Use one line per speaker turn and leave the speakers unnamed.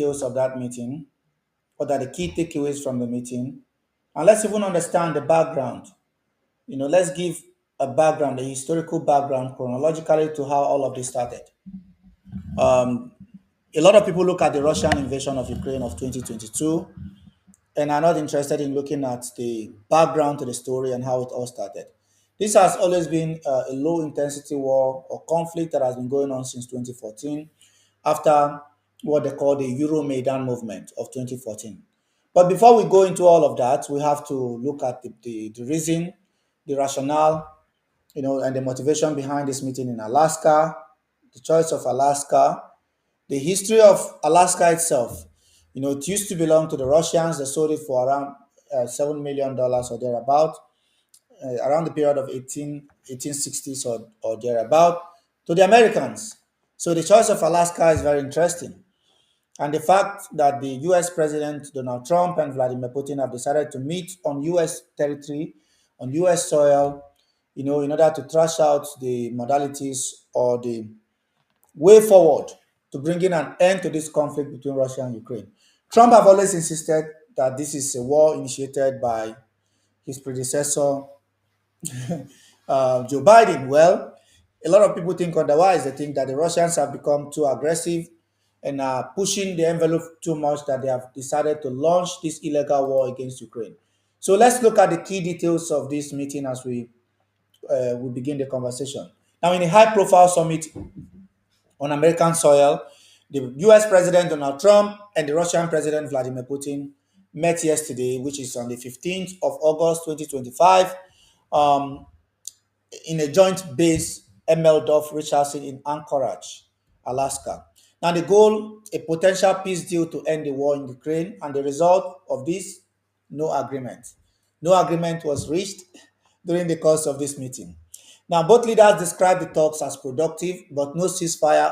details of that meeting. What are the key takeaways from the meeting? And let's even understand the background. Let's give a background, a historical background chronologically to how all of this started. Um, a lot of people look at the Russian invasion of Ukraine of 2022 and are not interested in looking at the background to the story and how it all started. This has always been a low intensity war or conflict that has been going on since 2014 after what they call the Euromaidan movement of 2014. But before we go into all of that, we have to look at the reason, the rationale, and the motivation behind this meeting in Alaska, the choice of Alaska, the history of Alaska itself. It used to belong to the Russians. They sold it for around $7 million or thereabout, around the period of 1860s or thereabout, to the Americans. So the choice of Alaska is very interesting. And the fact that the US President Donald Trump and Vladimir Putin have decided to meet on US territory, on US soil, in order to thrash out the modalities or the way forward to bringing an end to this conflict between Russia and Ukraine. Trump have always insisted that this is a war initiated by his predecessor, Joe Biden. Well, a lot of people think otherwise. They think that the Russians have become too aggressive and are pushing the envelope too much that they have decided to launch this illegal war against Ukraine. So let's look at the key details of this meeting as we begin the conversation. Now, in a high-profile summit on American soil, the US President Donald Trump and the Russian President Vladimir Putin met yesterday, which is on the 15th of August 2025, um, in a joint base, ML Richardson in Anchorage, Alaska. Now, the goal, a potential peace deal to end the war in Ukraine, and the result of this, no agreement. No agreement was reached during the course of this meeting. Now, both leaders described the talks as productive, but no ceasefire